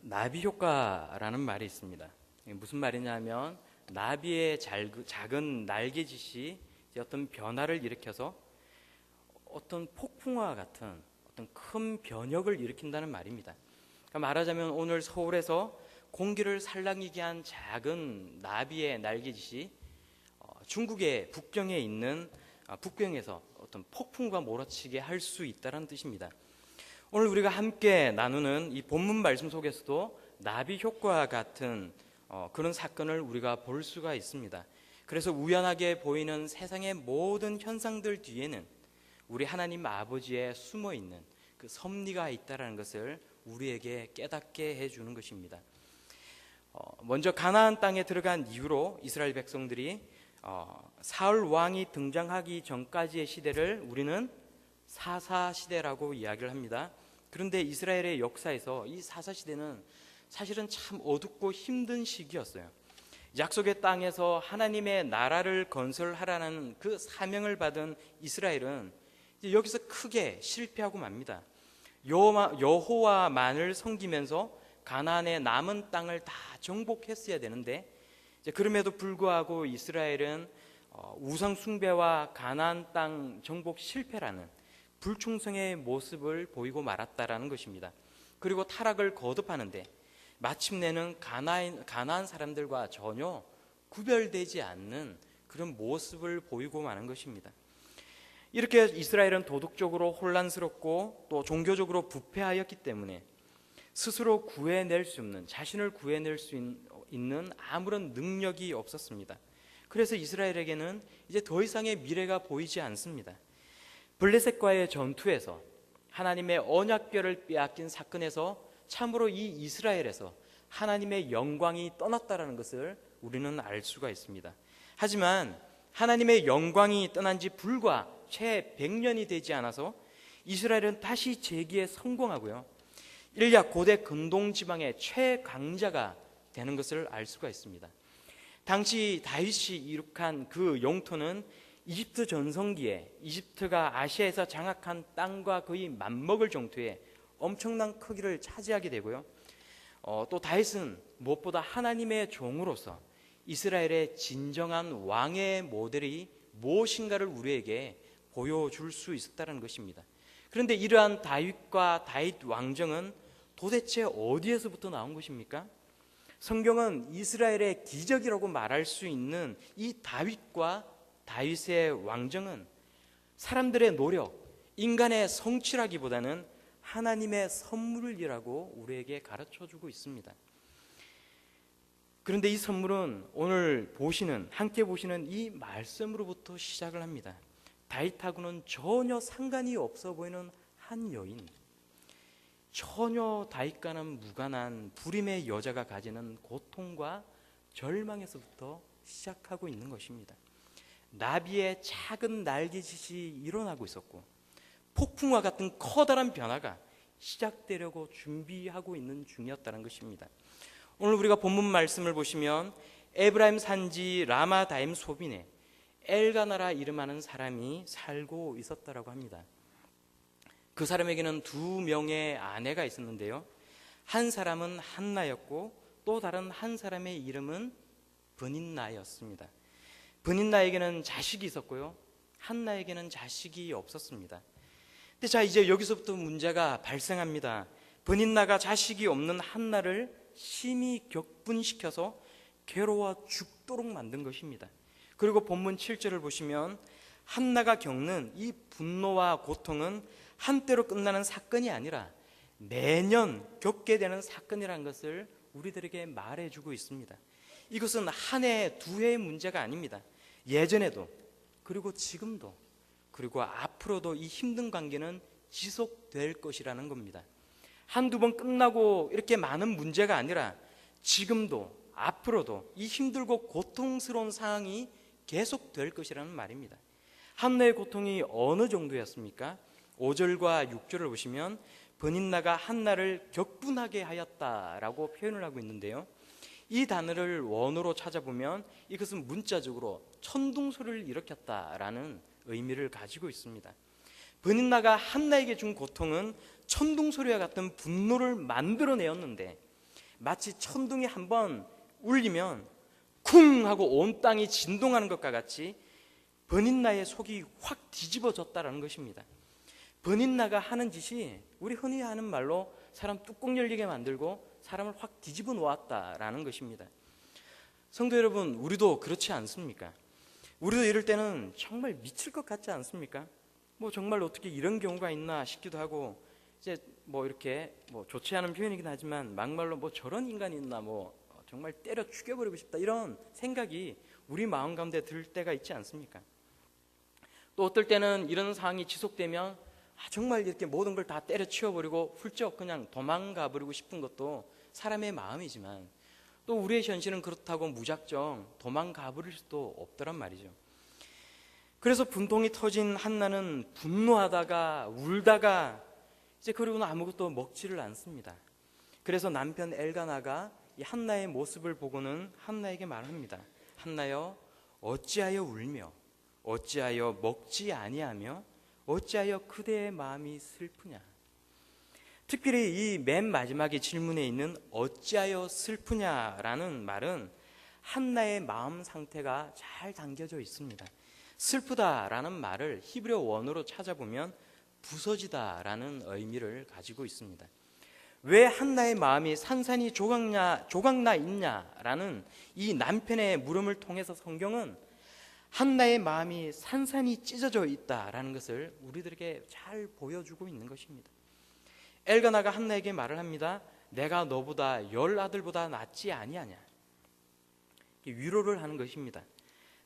나비 효과라는 말이 있습니다. 이게 무슨 말이냐면 나비의 작은 날개짓이 어떤 변화를 일으켜서 어떤 폭풍과 같은 어떤 큰 변혁을 일으킨다는 말입니다. 그러니까 말하자면 오늘 서울에서 공기를 살랑이게 한 작은 나비의 날개짓이 중국의 북경에 있는 북경에서 어떤 폭풍과 몰아치게 할 수 있다는 뜻입니다. 오늘 우리가 함께 나누는 이 본문 말씀 속에서도 나비 효과와 같은 그런 사건을 우리가 볼 수가 있습니다. 그래서 우연하게 보이는 세상의 모든 현상들 뒤에는 우리 하나님 아버지의 숨어있는 그 섭리가 있다는 것을 우리에게 깨닫게 해주는 것입니다. 먼저 가나안 땅에 들어간 이후로 이스라엘 백성들이 사울 왕이 등장하기 전까지의 시대를 우리는 사사시대라고 이야기를 합니다. 그런데 이스라엘의 역사에서 이 사사시대는 사실은 참 어둡고 힘든 시기였어요. 약속의 땅에서 하나님의 나라를 건설하라는 그 사명을 받은 이스라엘은 이제 여기서 크게 실패하고 맙니다. 여호와만을 섬기면서 가나안의 남은 땅을 다 정복했어야 되는데 그럼에도 불구하고 이스라엘은 우상 숭배와 가나안 땅 정복 실패라는 불충성의 모습을 보이고 말았다라는 것입니다. 그리고 타락을 거듭하는데 마침내는 가나안 사람들과 전혀 구별되지 않는 그런 모습을 보이고 마는 것입니다. 이렇게 이스라엘은 도덕적으로 혼란스럽고 또 종교적으로 부패하였기 때문에 스스로 구해낼 수 없는, 자신을 구해낼 수 있는 아무런 능력이 없었습니다. 그래서 이스라엘에게는 이제 더 이상의 미래가 보이지 않습니다. 블레셋과의 전투에서 하나님의 언약궤를 빼앗긴 사건에서 참으로 이 이스라엘에서 하나님의 영광이 떠났다는 것을 우리는 알 수가 있습니다. 하지만 하나님의 영광이 떠난 지 불과 채 100년이 되지 않아서 이스라엘은 다시 재기에 성공하고요, 일약 고대 근동 지방의 최강자가 되는 것을 알 수가 있습니다. 당시 다윗이 이룩한 그 영토는 이집트 전성기에 이집트가 아시아에서 장악한 땅과 거의 맞먹을 정도의 엄청난 크기를 차지하게 되고요, 또 다윗은 무엇보다 하나님의 종으로서 이스라엘의 진정한 왕의 모델이 무엇인가를 우리에게 보여줄 수 있었다는 것입니다. 그런데 이러한 다윗과 다윗 왕정은 도대체 어디에서부터 나온 것입니까? 성경은 이스라엘의 기적이라고 말할 수 있는 이 다윗과 다윗의 왕정은 사람들의 노력, 인간의 성취라기보다는 하나님의 선물이라고 우리에게 가르쳐주고 있습니다. 그런데 이 선물은 오늘 함께 보시는 이 말씀으로부터 시작을 합니다. 다윗하고는 전혀 상관이 없어 보이는 한 여인, 전혀 다윗과는 무관한 불임의 여자가 가지는 고통과 절망에서부터 시작하고 있는 것입니다. 나비의 작은 날개짓이 일어나고 있었고 폭풍과 같은 커다란 변화가 시작되려고 준비하고 있는 중이었다는 것입니다. 오늘 우리가 본문 말씀을 보시면 에브라임 산지 라마다임 소빈에 엘가나라 이름하는 사람이 살고 있었다라고 합니다. 그 사람에게는 2명의 아내가 있었는데요, 한 사람은 한나였고 또 다른 한 사람의 이름은 브닌나였습니다. 브닌나에게는 자식이 있었고요, 한나에게는 자식이 없었습니다. 근데 이제 여기서부터 문제가 발생합니다. 브닌나가 자식이 없는 한나를 심히 격분시켜서 괴로워 죽도록 만든 것입니다. 그리고 본문 7절을 보시면 한나가 겪는 이 분노와 고통은 한때로 끝나는 사건이 아니라 매년 겪게 되는 사건이라는 것을 우리들에게 말해주고 있습니다. 이것은 한 해, 2해의 문제가 아닙니다. 예전에도 그리고 지금도 그리고 앞으로도 이 힘든 관계는 지속될 것이라는 겁니다. 한두 번 끝나고 이렇게 많은 문제가 아니라 지금도 앞으로도 이 힘들고 고통스러운 상황이 계속될 것이라는 말입니다. 한나의 고통이 어느 정도였습니까? 5절과 6절을 보시면 브닌나가 한나를 격분하게 하였다라고 표현을 하고 있는데요, 이 단어를 원어로 찾아보면 이것은 문자적으로 천둥소리를 일으켰다라는 의미를 가지고 있습니다. 브닌나가 한나에게 준 고통은 천둥소리와 같은 분노를 만들어내었는데 마치 천둥이 한번 울리면 쿵 하고 온 땅이 진동하는 것과 같이 버닌나의 속이 확 뒤집어졌다라는 것입니다. 버닌나가 하는 짓이 우리 흔히 하는 말로 사람 뚜껑 열리게 만들고 사람을 확 뒤집어 놓았다라는 것입니다. 성도 여러분, 우리도 그렇지 않습니까? 우리도 이럴 때는 정말 미칠 것 같지 않습니까? 뭐 정말 어떻게 이런 경우가 있나 싶기도 하고, 이제 뭐 이렇게 뭐 좋지 않은 표현이긴 하지만 막말로 뭐 저런 인간이 있나, 뭐 정말 때려 죽여버리고 싶다, 이런 생각이 우리 마음 가운데 들 때가 있지 않습니까? 또 어떨 때는 이런 상황이 지속되면 정말 이렇게 모든 걸 다 때려치워버리고 훌쩍 그냥 도망가 버리고 싶은 것도 사람의 마음이지만, 또 우리의 현실은 그렇다고 무작정 도망가 버릴 수도 없더란 말이죠. 그래서 분통이 터진 한나는 분노하다가 울다가 이제 그러고는 아무것도 먹지를 않습니다. 그래서 남편 엘가나가 이 한나의 모습을 보고는 한나에게 말합니다. 한나여, 어찌하여 울며 어찌하여 먹지 아니하며 어찌하여 그대의 마음이 슬프냐. 특별히 이 맨 마지막에 질문에 있는 어찌하여 슬프냐라는 말은 한나의 마음 상태가 잘 담겨져 있습니다. 슬프다라는 말을 히브리어 원어로 찾아보면 부서지다라는 의미를 가지고 있습니다. 왜 한나의 마음이 산산이 조각나 있냐라는 이 남편의 물음을 통해서 성경은 한나의 마음이 산산이 찢어져 있다라는 것을 우리들에게 잘 보여주고 있는 것입니다. 엘가나가 한나에게 말을 합니다. 내가 너보다 10 아들보다 낫지 아니하냐. 위로를 하는 것입니다.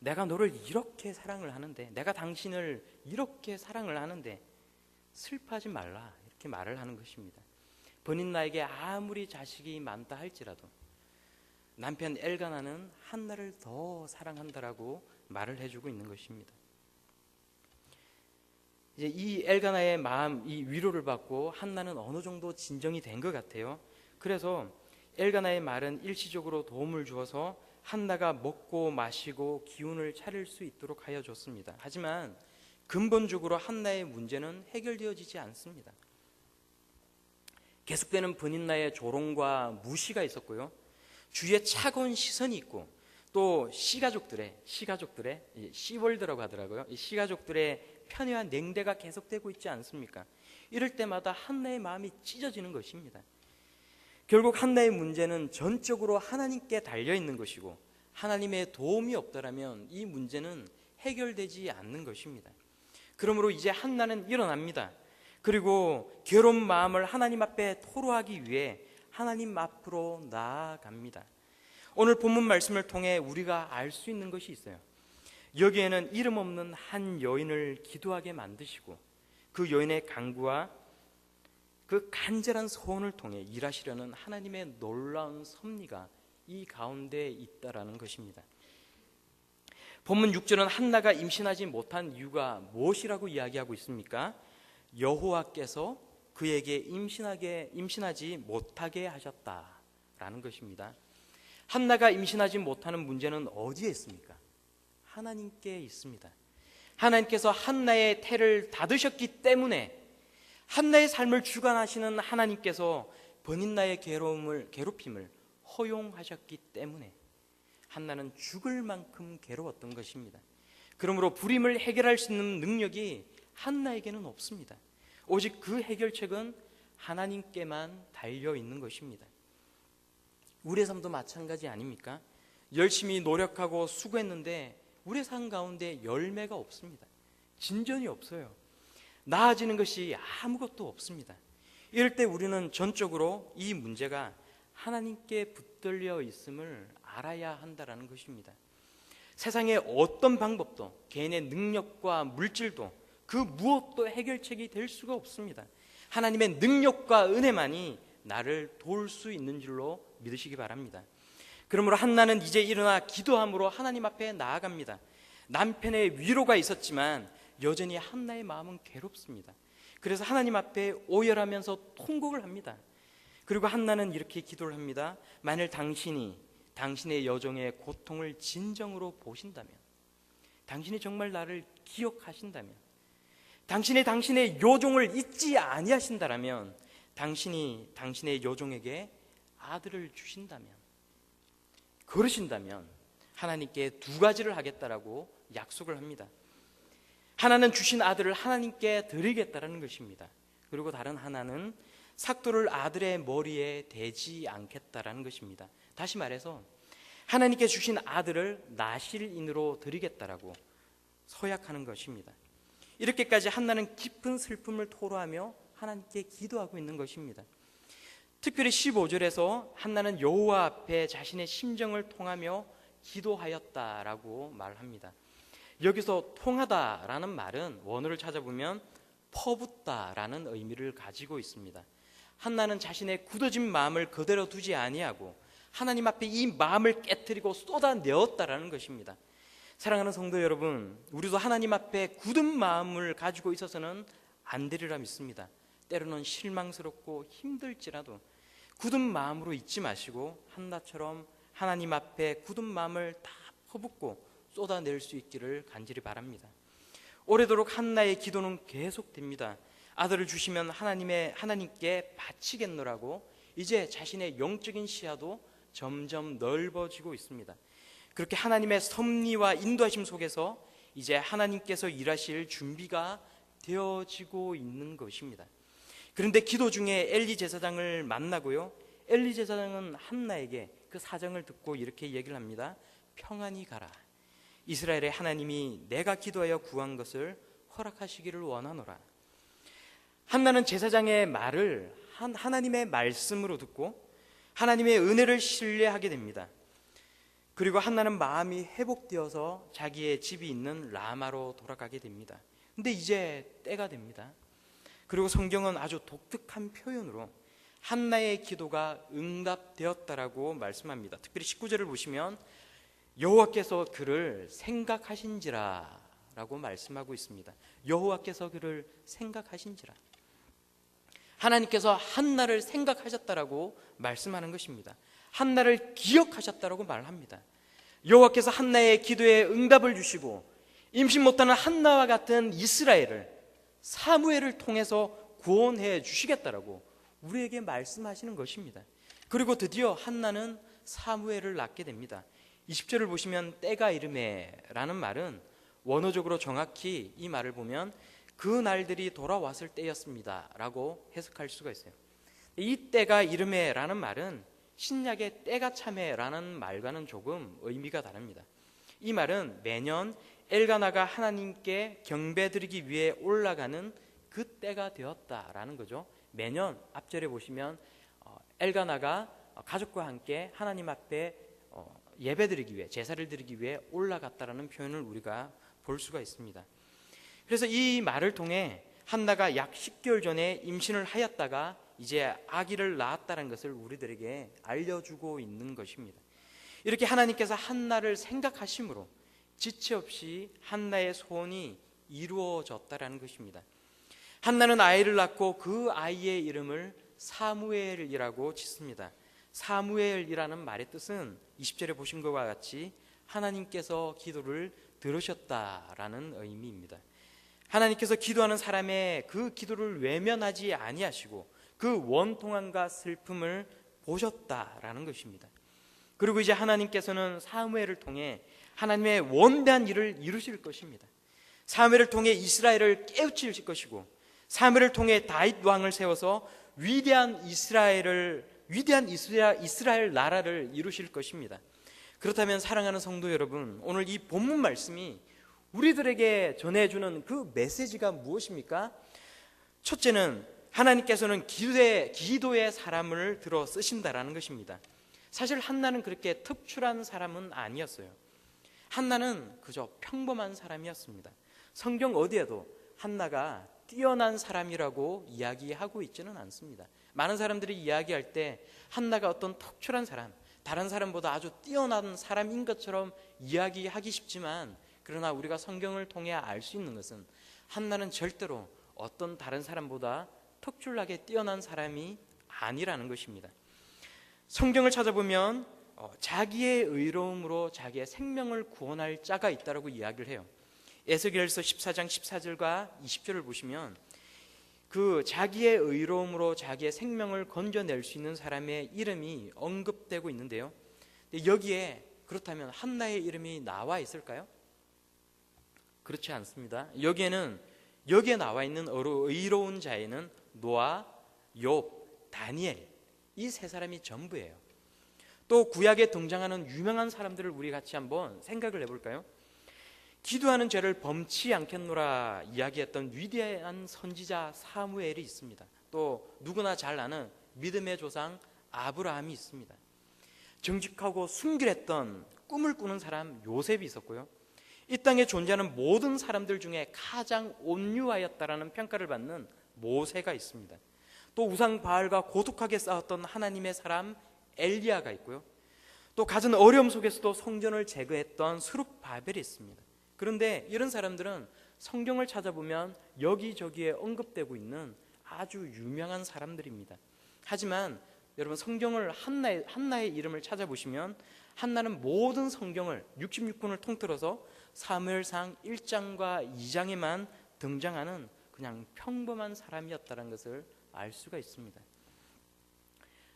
내가 너를 이렇게 사랑을 하는데, 내가 당신을 이렇게 사랑을 하는데 슬퍼하지 말라, 이렇게 말을 하는 것입니다. 버닌나에게 아무리 자식이 많다 할지라도 남편 엘가나는 한나를 더 사랑한다라고 말을 해주고 있는 것입니다. 이제 이 엘가나의 마음, 이 위로를 받고 한나는 어느 정도 진정이 된 것 같아요. 그래서 엘가나의 말은 일시적으로 도움을 주어서 한나가 먹고 마시고 기운을 차릴 수 있도록 하여 줬습니다. 하지만 근본적으로 한나의 문제는 해결되어지지 않습니다. 계속되는 버닌나의 조롱과 무시가 있었고요, 주위에 차가운 시선이 있고, 또 시가족들의 시월드라고 하더라고요. 이 시가족들의 편애와 냉대가 계속되고 있지 않습니까? 이럴 때마다 한나의 마음이 찢어지는 것입니다. 결국 한나의 문제는 전적으로 하나님께 달려 있는 것이고, 하나님의 도움이 없더라면 이 문제는 해결되지 않는 것입니다. 그러므로 이제 한나는 일어납니다. 그리고 괴로운 마음을 하나님 앞에 토로하기 위해 하나님 앞으로 나아갑니다. 오늘 본문 말씀을 통해 우리가 알 수 있는 것이 있어요. 여기에는 이름 없는 한 여인을 기도하게 만드시고, 그 여인의 간구와 그 간절한 소원을 통해 일하시려는 하나님의 놀라운 섭리가 이 가운데 있다라는 것입니다. 본문 6절은 한나가 임신하지 못한 이유가 무엇이라고 이야기하고 있습니까? 여호와께서 그에게 임신하지 못하게 하셨다라는 것입니다. 한나가 임신하지 못하는 문제는 어디에 있습니까? 하나님께 있습니다. 하나님께서 한나의 태를 닫으셨기 때문에, 한나의 삶을 주관하시는 하나님께서 버닌나의 괴롭힘을 허용하셨기 때문에 한나는 죽을 만큼 괴로웠던 것입니다. 그러므로 불임을 해결할 수 있는 능력이 한나에게는 없습니다. 오직 그 해결책은 하나님께만 달려 있는 것입니다. 우리의 삶도 마찬가지 아닙니까? 열심히 노력하고 수고했는데 우리의 삶 가운데 열매가 없습니다. 진전이 없어요. 나아지는 것이 아무것도 없습니다. 이럴 때 우리는 전적으로 이 문제가 하나님께 붙들려 있음을 알아야 한다는 것입니다. 세상의 어떤 방법도, 개인의 능력과 물질도, 그 무엇도 해결책이 될 수가 없습니다. 하나님의 능력과 은혜만이 나를 도울 수 있는 줄로 믿으시기 바랍니다. 그러므로 한나는 이제 일어나 기도함으로 하나님 앞에 나아갑니다. 남편의 위로가 있었지만 여전히 한나의 마음은 괴롭습니다. 그래서 하나님 앞에 오열하면서 통곡을 합니다. 그리고 한나는 이렇게 기도를 합니다. 만일 당신이 당신의 여종의 고통을 진정으로 보신다면, 당신이 정말 나를 기억하신다면, 당신이 당신의 여종을 잊지 아니하신다라면 당신이 당신의 여종에게 아들을 주신다면, 그러신다면 하나님께 두 가지를 하겠다라고 약속을 합니다. 하나는 주신 아들을 하나님께 드리겠다라는 것입니다. 그리고 다른 하나는 삭도를 아들의 머리에 대지 않겠다라는 것입니다. 다시 말해서 하나님께 주신 아들을 나실인으로 드리겠다라고 서약하는 것입니다. 이렇게까지 한나는 깊은 슬픔을 토로하며 하나님께 기도하고 있는 것입니다. 특별히 15절에서 한나는 여호와 앞에 자신의 심정을 통하며 기도하였다라고 말합니다. 여기서 통하다라는 말은 원어를 찾아보면 퍼붓다라는 의미를 가지고 있습니다. 한나는 자신의 굳어진 마음을 그대로 두지 아니하고 하나님 앞에 이 마음을 깨트리고 쏟아내었다라는 것입니다. 사랑하는 성도 여러분, 우리도 하나님 앞에 굳은 마음을 가지고 있어서는 안 되리라 믿습니다. 때로는 실망스럽고 힘들지라도 굳은 마음으로 있지 마시고 한나처럼 하나님 앞에 굳은 마음을 다 퍼붓고 쏟아낼 수 있기를 간절히 바랍니다. 오래도록 한나의 기도는 계속됩니다. 아들을 주시면 하나님께 바치겠노라고 이제 자신의 영적인 시야도 점점 넓어지고 있습니다. 그렇게 하나님의 섭리와 인도하심 속에서 이제 하나님께서 일하실 준비가 되어지고 있는 것입니다. 그런데 기도 중에 엘리 제사장을 만나고요, 엘리 제사장은 한나에게 그 사정을 듣고 이렇게 얘기를 합니다. 평안히 가라. 이스라엘의 하나님이 내가 기도하여 구한 것을 허락하시기를 원하노라. 한나는 제사장의 말을 하나님의 말씀으로 듣고 하나님의 은혜를 신뢰하게 됩니다. 그리고 한나는 마음이 회복되어서 자기의 집이 있는 라마로 돌아가게 됩니다. 근데 이제 때가 됩니다. 그리고 성경은 아주 독특한 표현으로 한나의 기도가 응답되었다라고 말씀합니다. 특별히 19절을 보시면 여호와께서 그를 생각하신지라 라고 말씀하고 있습니다. 여호와께서 그를 생각하신지라. 하나님께서 한나를 생각하셨다라고 말씀하는 것입니다. 한나를 기억하셨다라고 말합니다. 여호와께서 한나의 기도에 응답을 주시고 임신 못하는 한나와 같은 이스라엘을 사무엘을 통해서 구원해 주시겠다라고 우리에게 말씀하시는 것입니다. 그리고 드디어 한나는 사무엘을 낳게 됩니다. 20절을 보시면 때가 이르매 라는 말은 원어적으로 정확히 이 말을 보면 그 날들이 돌아왔을 때였습니다 라고 해석할 수가 있어요. 이 때가 이르매 라는 말은 신약의 때가 참에 라는 말과는 조금 의미가 다릅니다. 이 말은 매년 엘가나가 하나님께 경배드리기 위해 올라가는 그 때가 되었다라는 거죠. 매년 앞절에 보시면 엘가나가 가족과 함께 하나님 앞에 예배드리기 위해, 제사를 드리기 위해 올라갔다라는 표현을 우리가 볼 수가 있습니다. 그래서 이 말을 통해 한나가 약 10개월 전에 임신을 하였다가 이제 아기를 낳았다는 것을 우리들에게 알려주고 있는 것입니다. 이렇게 하나님께서 한나를 생각하심으로 지체 없이 한나의 소원이 이루어졌다라는 것입니다. 한나는 아이를 낳고 그 아이의 이름을 사무엘이라고 짓습니다. 사무엘이라는 말의 뜻은 20절에 보신 것과 같이 하나님께서 기도를 들으셨다라는 의미입니다. 하나님께서 기도하는 사람의 그 기도를 외면하지 아니하시고 그 원통함과 슬픔을 보셨다라는 것입니다. 그리고 이제 하나님께서는 사무엘을 통해 하나님의 원대한 일을 이루실 것입니다. 사무엘을 통해 이스라엘을 깨우칠 것이고 사무엘을 통해 다윗 왕을 세워서 위대한 이스라엘 나라를 이루실 것입니다. 그렇다면 사랑하는 성도 여러분, 오늘 이 본문 말씀이 우리들에게 전해주는 그 메시지가 무엇입니까? 첫째는 하나님께서는 기도의 사람을 들어 쓰신다라는 것입니다. 사실 한나는 그렇게 특출한 사람은 아니었어요. 한나는 그저 평범한 사람이었습니다. 성경 어디에도 한나가 뛰어난 사람이라고 이야기하고 있지는 않습니다. 많은 사람들이 이야기할 때 한나가 어떤 특출한 사람, 다른 사람보다 아주 뛰어난 사람인 것처럼 이야기하기 쉽지만, 그러나 우리가 성경을 통해 알 수 있는 것은 한나는 절대로 어떤 다른 사람보다 특출나게 뛰어난 사람이 아니라는 것입니다. 성경을 찾아보면 자기의 의로움으로 자기의 생명을 구원할 자가 있다라고 이야기를 해요. 에스겔서 14장 14절과 20절을 보시면 그 자기의 의로움으로 자기의 생명을 건져낼 수 있는 사람의 이름이 언급되고 있는데요. 여기에 그렇다면 한나의 이름이 나와 있을까요? 그렇지 않습니다. 여기에 나와 있는 의로운 자에는 노아, 욥, 다니엘 이 세 사람이 전부예요. 또 구약에 등장하는 유명한 사람들을 우리 같이 한번 생각을 해볼까요? 기도하는 죄를 범치 않겠노라 이야기했던 위대한 선지자 사무엘이 있습니다. 또 누구나 잘 아는 믿음의 조상 아브라함이 있습니다. 정직하고 순결했던 꿈을 꾸는 사람 요셉이 있었고요. 이 땅에 존재하는 모든 사람들 중에 가장 온유하였다라는 평가를 받는 모세가 있습니다. 또 우상 바알과 고독하게 싸웠던 하나님의 사람 엘리야가 있고요. 또 갖은 어려움 속에서도 성전을 제거했던 스룹바벨이 있습니다. 그런데 이런 사람들은 성경을 찾아보면 여기저기에 언급되고 있는 아주 유명한 사람들입니다. 하지만 여러분 성경을 한나의 이름을 찾아보시면 한나는 모든 성경을 66권을 통틀어서 사무엘상 1장과 2장에만 등장하는 그냥 평범한 사람이었다는 것을 알 수가 있습니다.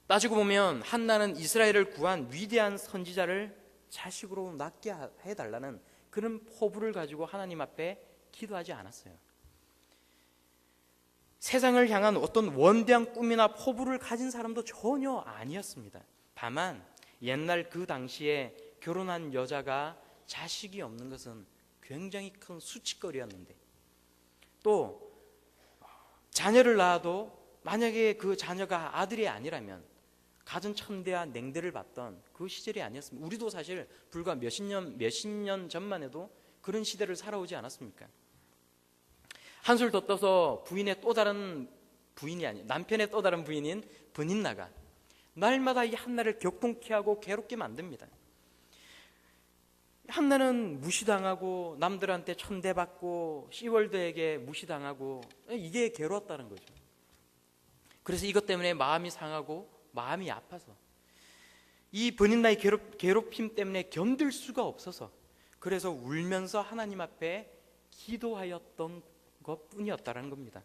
따지고 보면 한나는 이스라엘을 구한 위대한 선지자를 자식으로 낳게 해달라는 그런 포부를 가지고 하나님 앞에 기도하지 않았어요. 세상을 향한 어떤 원대한 꿈이나 포부를 가진 사람도 전혀 아니었습니다. 다만 옛날 그 당시에 결혼한 여자가 자식이 없는 것은 굉장히 큰 수치거리였는데, 또 자녀를 낳아도 만약에 그 자녀가 아들이 아니라면 갖은 천대와 냉대를 받던 그 시절이 아니었습니다. 우리도 사실 불과 몇십 년 전만 해도 그런 시대를 살아오지 않았습니까? 한술 더 떠서 남편의 또 다른 부인인 브닌나가 날마다 이 한나를 격동케 하고 괴롭게 만듭니다. 한나는 무시당하고 남들한테 천대받고 시월드에게 무시당하고 이게 괴로웠다는 거죠. 그래서 이것 때문에 마음이 상하고 마음이 아파서 이 브닌나의 괴롭힘 때문에 견딜 수가 없어서 그래서 울면서 하나님 앞에 기도하였던 것뿐이었다는 겁니다.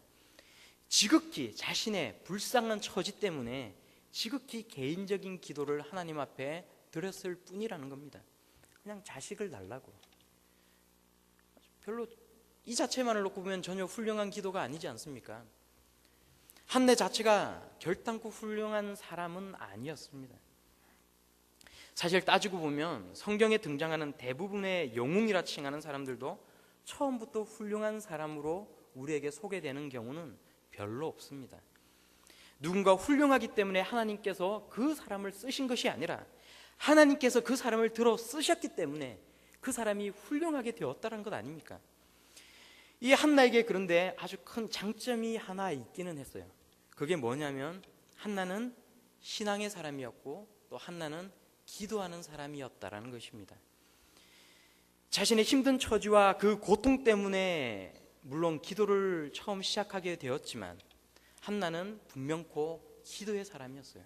지극히 자신의 불쌍한 처지 때문에 지극히 개인적인 기도를 하나님 앞에 드렸을 뿐이라는 겁니다. 그냥 자식을 달라고. 별로 이 자체만을 놓고 보면 전혀 훌륭한 기도가 아니지 않습니까? 한내 자체가 결단코 훌륭한 사람은 아니었습니다. 사실 따지고 보면 성경에 등장하는 대부분의 영웅이라 칭하는 사람들도 처음부터 훌륭한 사람으로 우리에게 소개되는 경우는 별로 없습니다. 누군가 훌륭하기 때문에 하나님께서 그 사람을 쓰신 것이 아니라 하나님께서 그 사람을 들어 쓰셨기 때문에 그 사람이 훌륭하게 되었다는 것 아닙니까? 이 한나에게 그런데 아주 큰 장점이 하나 있기는 했어요. 그게 뭐냐면 한나는 신앙의 사람이었고 또 한나는 기도하는 사람이었다라는 것입니다. 자신의 힘든 처지와 그 고통 때문에 물론 기도를 처음 시작하게 되었지만 한나는 분명코 기도의 사람이었어요.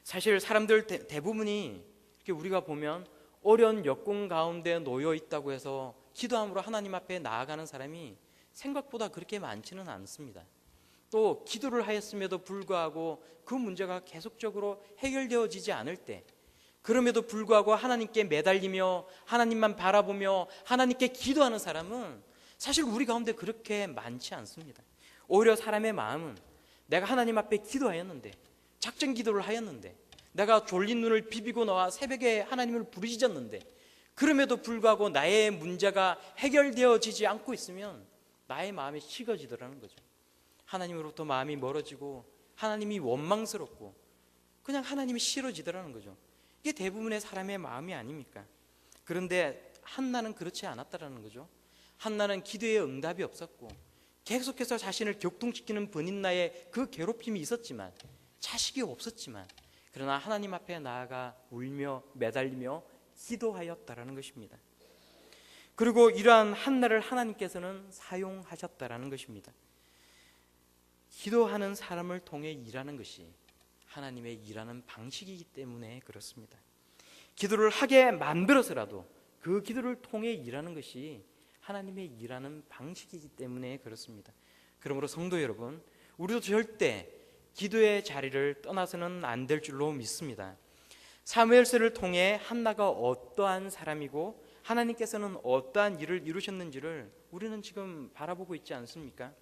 사실 사람들 대부분이 이렇게 우리가 보면 어려운 여건 가운데 놓여 있다고 해서 기도함으로 하나님 앞에 나아가는 사람이 생각보다 그렇게 많지는 않습니다. 또 기도를 하였음에도 불구하고 그 문제가 계속적으로 해결되어지지 않을 때, 그럼에도 불구하고 하나님께 매달리며 하나님만 바라보며 하나님께 기도하는 사람은 사실 우리 가운데 그렇게 많지 않습니다. 오히려 사람의 마음은 내가 하나님 앞에 기도하였는데, 작전 기도를 하였는데, 내가 졸린 눈을 비비고 나와 새벽에 하나님을 부르짖었는데 그럼에도 불구하고 나의 문제가 해결되어지지 않고 있으면 나의 마음이 식어지더라는 거죠. 하나님으로부터 마음이 멀어지고 하나님이 원망스럽고 그냥 하나님이 싫어지더라는 거죠. 이게 대부분의 사람의 마음이 아닙니까? 그런데 한나는 그렇지 않았다라는 거죠. 한나는 기도에 응답이 없었고 계속해서 자신을 격동시키는 브닌나의 그 괴롭힘이 있었지만, 자식이 없었지만, 그러나 하나님 앞에 나아가 울며 매달리며 기도하였다라는 것입니다. 그리고 이러한 한나를 하나님께서는 사용하셨다라는 것입니다. 기도하는 사람을 통해 일하는 것이 하나님의 일하는 방식이기 때문에 그렇습니다. 기도를 하게 만들어서라도 그 기도를 통해 일하는 것이 하나님의 일하는 방식이기 때문에 그렇습니다. 그러므로 성도 여러분, 우리도 절대 기도의 자리를 떠나서는 안 될 줄로 믿습니다. 사무엘서를 통해 한나가 어떠한 사람이고 하나님께서는 어떠한 일을 이루셨는지를 우리는 지금 바라보고 있지 않습니까?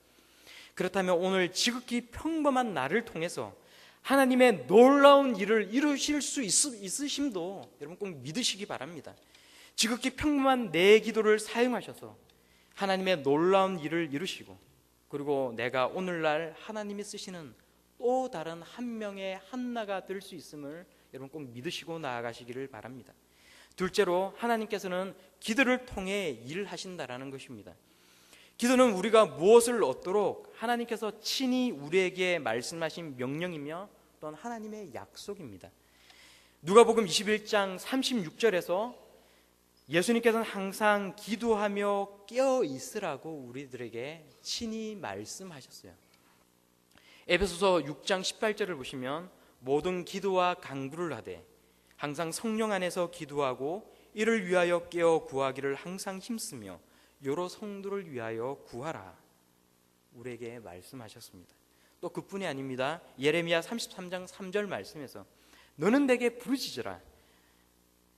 그렇다면 오늘 지극히 평범한 나를 통해서 하나님의 놀라운 일을 이루실 수 있으심도 여러분 꼭 믿으시기 바랍니다. 지극히 평범한 내 기도를 사용하셔서 하나님의 놀라운 일을 이루시고, 그리고 내가 오늘날 하나님이 쓰시는 또 다른 한 명의 한나가 될 수 있음을 여러분 꼭 믿으시고 나아가시기를 바랍니다. 둘째로, 하나님께서는 기도를 통해 일을 하신다라는 것입니다. 기도는 우리가 무엇을 얻도록 하나님께서 친히 우리에게 말씀하신 명령이며 또한 하나님의 약속입니다. 누가복음 21장 36절에서 예수님께서는 항상 기도하며 깨어 있으라고 우리들에게 친히 말씀하셨어요. 에베소서 6장 18절을 보시면 모든 기도와 간구를 하되 항상 성령 안에서 기도하고 이를 위하여 깨어 구하기를 항상 힘쓰며 여러 성도를 위하여 구하라, 우리에게 말씀하셨습니다. 또 그뿐이 아닙니다. 예레미야 33장 3절 말씀에서 너는 내게 부르짖으라,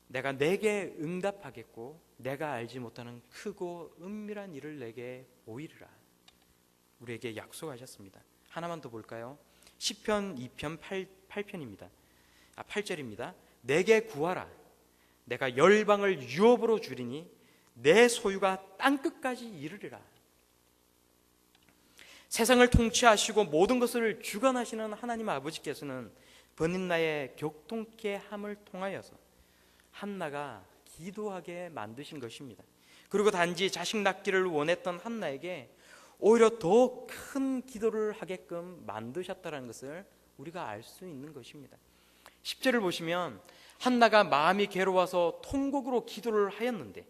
내가 내게 응답하겠고 내가 알지 못하는 크고 은밀한 일을 내게 보이리라, 우리에게 약속하셨습니다. 하나만 더 볼까요? 시편 2편 8편입니다. 8절입니다. 내게 구하라, 내가 열방을 유업으로 주리니 내 소유가 땅끝까지 이르리라. 세상을 통치하시고 모든 것을 주관하시는 하나님 아버지께서는 버닌나의 격통케 함을 통하여서 한나가 기도하게 만드신 것입니다. 그리고 단지 자식 낳기를 원했던 한나에게 오히려 더 큰 기도를 하게끔 만드셨다는 것을 우리가 알 수 있는 것입니다. 10절을 보시면 한나가 마음이 괴로워서 통곡으로 기도를 하였는데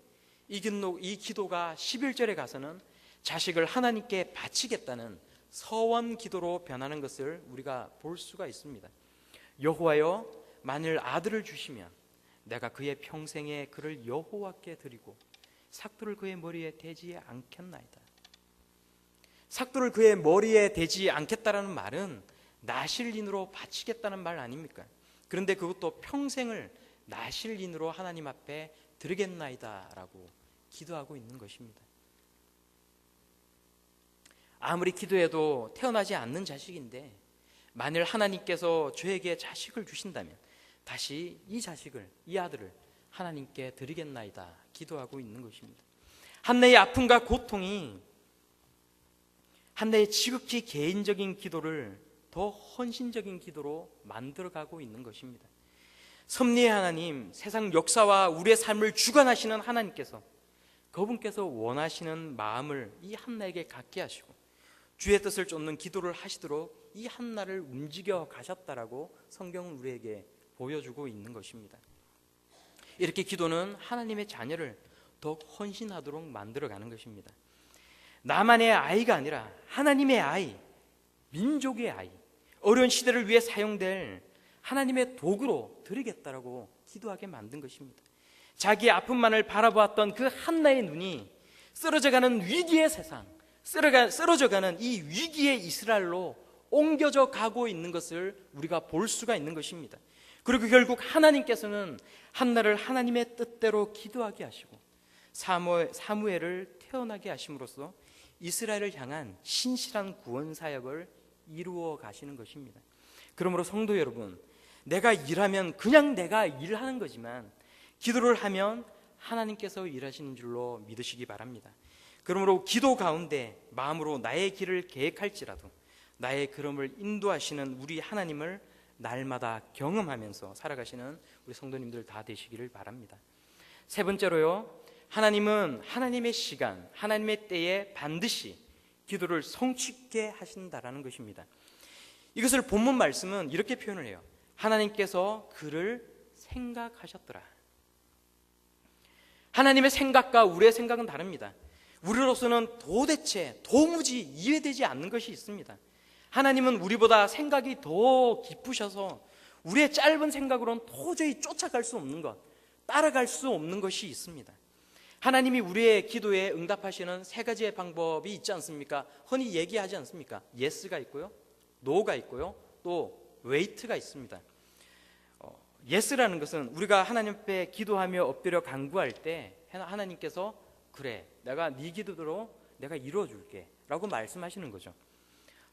이 기도가 11절에 가서는 자식을 하나님께 바치겠다는 서원 기도로 변하는 것을 우리가 볼 수가 있습니다. 여호와여, 만일 아들을 주시면 내가 그의 평생에 그를 여호와께 드리고 삭도를 그의 머리에 대지 않겠나이다. 삭도를 그의 머리에 대지 않겠다라는 말은 나실인으로 바치겠다는 말 아닙니까? 그런데 그것도 평생을 나실인으로 하나님 앞에 드리겠나이다 라고 기도하고 있는 것입니다. 아무리 기도해도 태어나지 않는 자식인데 만일 하나님께서 저에게 자식을 주신다면 다시 이 자식을, 이 아들을 하나님께 드리겠나이다 기도하고 있는 것입니다. 한나의 아픔과 고통이 한나의 지극히 개인적인 기도를 더 헌신적인 기도로 만들어가고 있는 것입니다. 섭리의 하나님, 세상 역사와 우리의 삶을 주관하시는 하나님께서 그분께서 원하시는 마음을 이 한나에게 갖게 하시고 주의 뜻을 쫓는 기도를 하시도록 이 한나를 움직여 가셨다라고 성경은 우리에게 보여주고 있는 것입니다. 이렇게 기도는 하나님의 자녀를 더욱 헌신하도록 만들어가는 것입니다. 나만의 아이가 아니라 하나님의 아이, 민족의 아이, 어려운 시대를 위해 사용될 하나님의 도구로 드리겠다라고 기도하게 만든 것입니다. 자기의 아픔만을 바라보았던 그 한나의 눈이 쓰러져가는 위기의 세상, 쓰러져가는 이 위기의 이스라엘로 옮겨져 가고 있는 것을 우리가 볼 수가 있는 것입니다. 그리고 결국 하나님께서는 한나를 하나님의 뜻대로 기도하게 하시고 사무엘을 태어나게 하심으로써 이스라엘을 향한 신실한 구원 사역을 이루어 가시는 것입니다. 그러므로 성도 여러분, 내가 일하면 그냥 내가 일하는 거지만 기도를 하면 하나님께서 일하시는 줄로 믿으시기 바랍니다. 그러므로 기도 가운데 마음으로 나의 길을 계획할지라도 나의 걸음을 인도하시는 우리 하나님을 날마다 경험하면서 살아가시는 우리 성도님들 다 되시기를 바랍니다. 세 번째로요, 하나님은 하나님의 시간, 하나님의 때에 반드시 기도를 성취케 하신다라는 것입니다. 이것을 본문 말씀은 이렇게 표현을 해요. 하나님께서 그를 생각하셨더라. 하나님의 생각과 우리의 생각은 다릅니다. 우리로서는 도무지 이해되지 않는 것이 있습니다. 하나님은 우리보다 생각이 더 깊으셔서 우리의 짧은 생각으로는 도저히 쫓아갈 수 없는 것, 따라갈 수 없는 것이 있습니다. 하나님이 우리의 기도에 응답하시는 세 가지의 방법이 있지 않습니까? 흔히 얘기하지 않습니까? 예스가 있고요, 노가 있고요, 또 웨이트가 있습니다. 예스라는 것은 우리가 하나님 앞에 기도하며 엎드려 간구할 때 하나님께서 그래, 내가 네 기도대로 내가 이루어줄게 라고 말씀하시는 거죠.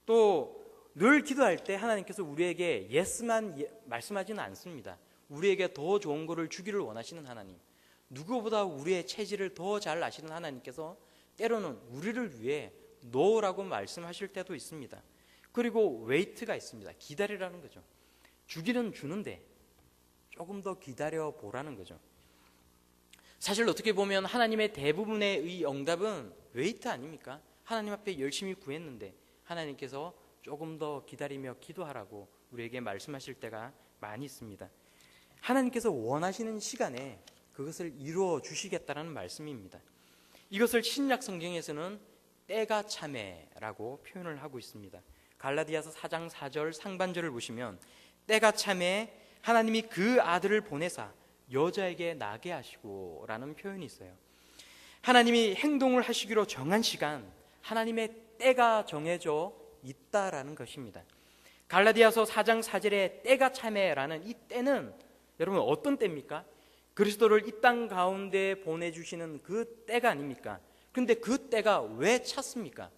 또 늘 기도할 때 하나님께서 우리에게 예스만 말씀하지는 않습니다. 우리에게 더 좋은 것을 주기를 원하시는 하나님, 누구보다 우리의 체질을 더 잘 아시는 하나님께서 때로는 우리를 위해 노라고 말씀하실 때도 있습니다. 그리고 웨이트가 있습니다. 기다리라는 거죠. 주기는 주는데 조금 더 기다려 보라는 거죠. 사실 어떻게 보면 하나님의 대부분의 응답은 웨이트 아닙니까? 하나님 앞에 열심히 구했는데 하나님께서 조금 더 기다리며 기도하라고 우리에게 말씀하실 때가 많이 있습니다. 하나님께서 원하시는 시간에 그것을 이루어 주시겠다는 말씀입니다. 이것을 신약 성경에서는 때가 참에라고 표현을 하고 있습니다. 갈라디아서 4장 4절 상반절을 보시면 때가 참에 하나님이 그 아들을 보내사 여자에게 나게 하시고 라는 표현이 있어요. 하나님이 행동을 하시기로 정한 시간, 하나님의 때가 정해져 있다라는 것입니다. 갈라디아서 4장 4절에 때가 참에라는 이 때는 여러분 어떤 때입니까? 그리스도를 이 땅 가운데 보내주시는 그 때가 아닙니까? 그런데 그 때가 왜 찼습니까?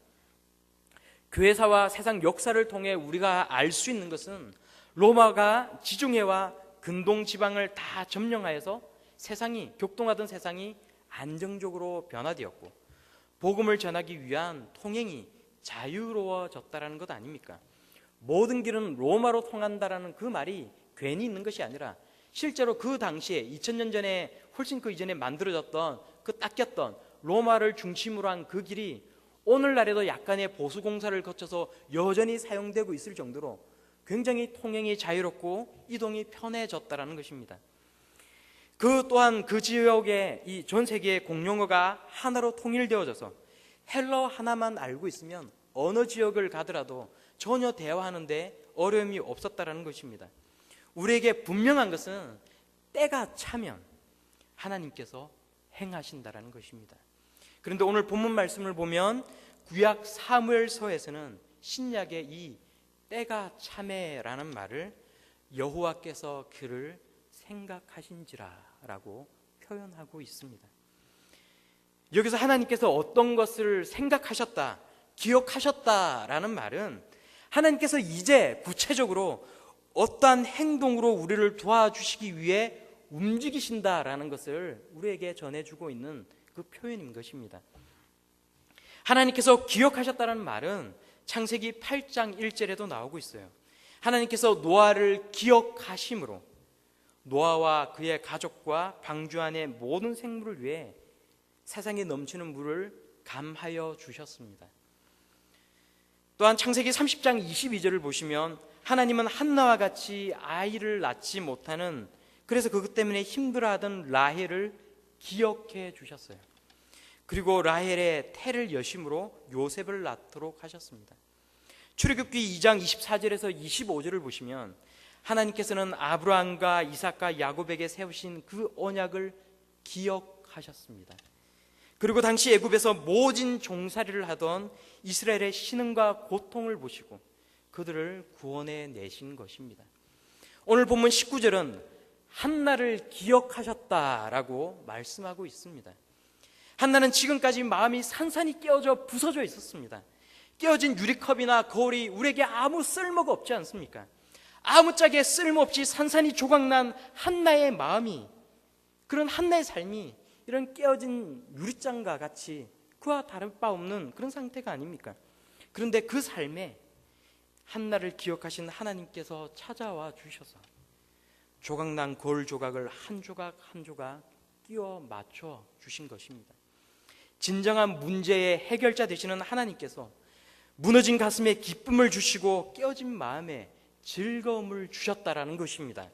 교회사와 세상 역사를 통해 우리가 알 수 있는 것은 로마가 지중해와 근동 지방을 다 점령하여서 세상이 격동하던 세상이 안정적으로 변화되었고 복음을 전하기 위한 통행이 자유로워졌다라는 것 아닙니까? 모든 길은 로마로 통한다라는 그 말이 괜히 있는 것이 아니라 실제로 그 당시에 2000년 전에 훨씬 그 이전에 만들어졌던 그 닦였던 로마를 중심으로 한 그 길이 오늘날에도 약간의 보수 공사를 거쳐서 여전히 사용되고 있을 정도로 굉장히 통행이 자유롭고 이동이 편해졌다라는 것입니다. 그 또한 그 지역의 이 전 세계의 공용어가 하나로 통일되어져서 헬러 하나만 알고 있으면 어느 지역을 가더라도 전혀 대화하는데 어려움이 없었다라는 것입니다. 우리에게 분명한 것은 때가 차면 하나님께서 행하신다라는 것입니다. 그런데 오늘 본문 말씀을 보면 구약 사무엘서에서는 신약의 이 때가 참에라는 말을 여호와께서 그를 생각하신지라라고 표현하고 있습니다. 여기서 하나님께서 어떤 것을 생각하셨다, 기억하셨다라는 말은 하나님께서 이제 구체적으로 어떠한 행동으로 우리를 도와주시기 위해 움직이신다라는 것을 우리에게 전해주고 있는 그 표현인 것입니다. 하나님께서 기억하셨다는 말은 창세기 8장 1절에도 나오고 있어요. 하나님께서 노아를 기억하심으로 노아와 그의 가족과 방주 안의 모든 생물을 위해 세상에 넘치는 물을 감하여 주셨습니다. 또한 창세기 30장 22절을 보시면 하나님은 한나와 같이 아이를 낳지 못하는, 그래서 그것 때문에 힘들어하던 라헬을 기억해 주셨어요. 그리고 라헬의 태를 여심으로 요셉을 낳도록 하셨습니다. 출애굽기 2장 24절에서 25절을 보시면 하나님께서는 아브라함과 이삭과 야곱에게 세우신 그 언약을 기억하셨습니다. 그리고 당시 애굽에서 모진 종살이를 하던 이스라엘의 신음과 고통을 보시고 그들을 구원해 내신 것입니다. 오늘 본문 19절은 한나를 기억하셨다라고 말씀하고 있습니다. 한나는 지금까지 마음이 산산이 깨어져 부서져 있었습니다. 깨어진 유리컵이나 거울이 우리에게 아무 쓸모가 없지 않습니까? 아무짝에 쓸모없이 산산이 조각난 한나의 마음이, 그런 한나의 삶이 이런 깨어진 유리장과 같이 그와 다를 바 없는 그런 상태가 아닙니까? 그런데 그 삶에 한나를 기억하신 하나님께서 찾아와 주셔서 조각난 거울 조각을 한 조각 한 조각 끼워 맞춰 주신 것입니다. 진정한 문제의 해결자 되시는 하나님께서 무너진 가슴에 기쁨을 주시고 깨어진 마음에 즐거움을 주셨다라는 것입니다.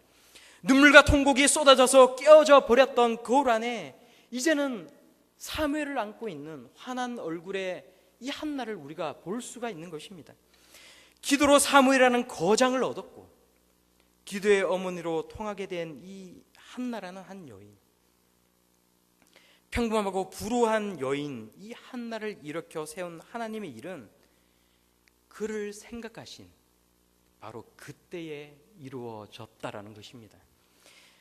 눈물과 통곡이 쏟아져서 깨어져 버렸던 거울 안에 이제는 사무엘을 안고 있는 환한 얼굴의 이 한나를 우리가 볼 수가 있는 것입니다. 기도로 사무엘이라는 거장을 얻었고 기도의 어머니로 통하게 된 이 한나라는 한 여인, 평범하고 불우한 여인 이 한나를 일으켜 세운 하나님의 일은 그를 생각하신 바로 그때에 이루어졌다라는 것입니다.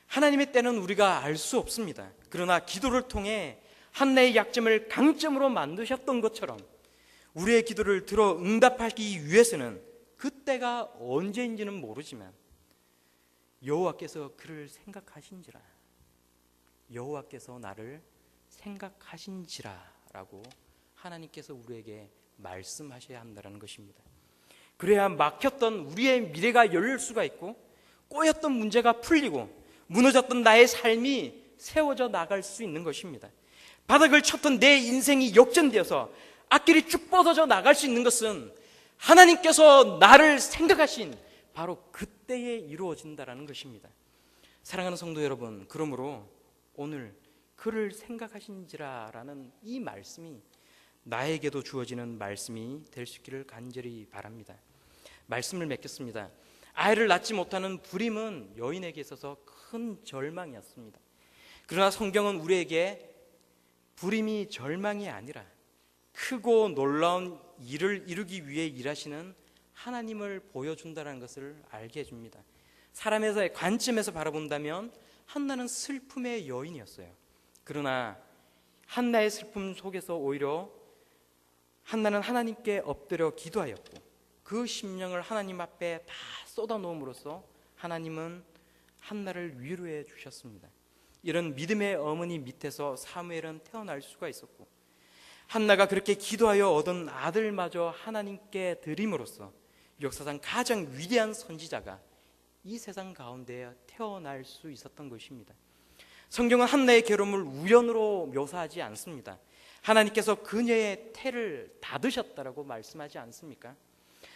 하나님의 때는 우리가 알 수 없습니다. 그러나 기도를 통해 한나의 약점을 강점으로 만드셨던 것처럼 우리의 기도를 들어 응답하기 위해서는 그때가 언제인지는 모르지만 여호와께서 그를 생각하신지라, 여호와께서 나를 생각하신지라 라고 하나님께서 우리에게 말씀하셔야 한다는 것입니다. 그래야 막혔던 우리의 미래가 열릴 수가 있고 꼬였던 문제가 풀리고 무너졌던 나의 삶이 세워져 나갈 수 있는 것입니다. 바닥을 쳤던 내 인생이 역전되어서 앞길이 쭉 뻗어져 나갈 수 있는 것은 하나님께서 나를 생각하신 바로 그때에 이루어진다는 것입니다. 사랑하는 성도 여러분, 그러므로 오늘 그를 생각하신지라라는 이 말씀이 나에게도 주어지는 말씀이 될 수 있기를 간절히 바랍니다. 말씀을 맺겠습니다. 아이를 낳지 못하는 불임은 여인에게 있어서 큰 절망이었습니다. 그러나 성경은 우리에게 불임이 절망이 아니라 크고 놀라운 일을 이루기 위해 일하시는 하나님을 보여준다는 것을 알게 해줍니다. 사람의 관점에서 바라본다면 한나는 슬픔의 여인이었어요. 그러나 한나의 슬픔 속에서 오히려 한나는 하나님께 엎드려 기도하였고 그 심령을 하나님 앞에 다 쏟아놓음으로써 하나님은 한나를 위로해 주셨습니다. 이런 믿음의 어머니 밑에서 사무엘은 태어날 수가 있었고 한나가 그렇게 기도하여 얻은 아들마저 하나님께 드림으로써 역사상 가장 위대한 선지자가 이 세상 가운데 태어날 수 있었던 것입니다. 성경은 한나의 괴로움을 우연으로 묘사하지 않습니다. 하나님께서 그녀의 태를 닫으셨다라고 말씀하지 않습니까?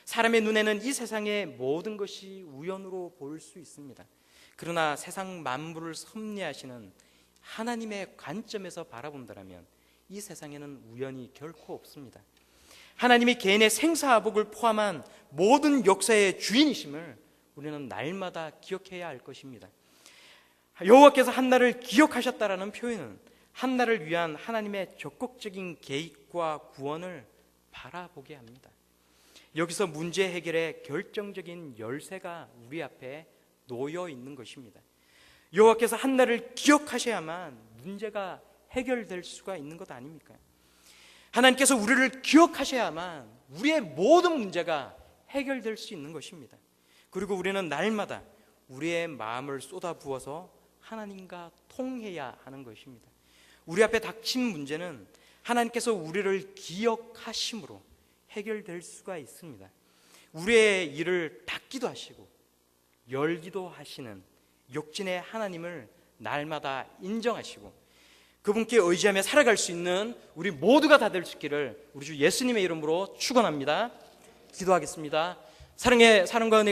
사람의 눈에는 이 세상의 모든 것이 우연으로 보일 수 있습니다. 그러나 세상 만물을 섭리하시는 하나님의 관점에서 바라본다면 이 세상에는 우연이 결코 없습니다. 하나님이 개인의 생사화복을 포함한 모든 역사의 주인이심을 우리는 날마다 기억해야 할 것입니다. 여호와께서 한나를 기억하셨다라는 표현은 한나를 위한 하나님의 적극적인 개입과 구원을 바라보게 합니다. 여기서 문제 해결의 결정적인 열쇠가 우리 앞에 놓여 있는 것입니다. 여호와께서 한나를 기억하셔야만 문제가 해결될 수가 있는 것 아닙니까? 하나님께서 우리를 기억하셔야만 우리의 모든 문제가 해결될 수 있는 것입니다. 그리고 우리는 날마다 우리의 마음을 쏟아부어서 하나님과 통해야 하는 것입니다. 우리 앞에 닥친 문제는 하나님께서 우리를 기억하심으로 해결될 수가 있습니다. 우리의 일을 닫기도 하시고 열기도 하시는 역진의 하나님을 날마다 인정하시고 그분께 의지하며 살아갈 수 있는 우리 모두가 다 될 수 있기를 우리 주 예수님의 이름으로 축원합니다. 기도하겠습니다. 사랑과 은혜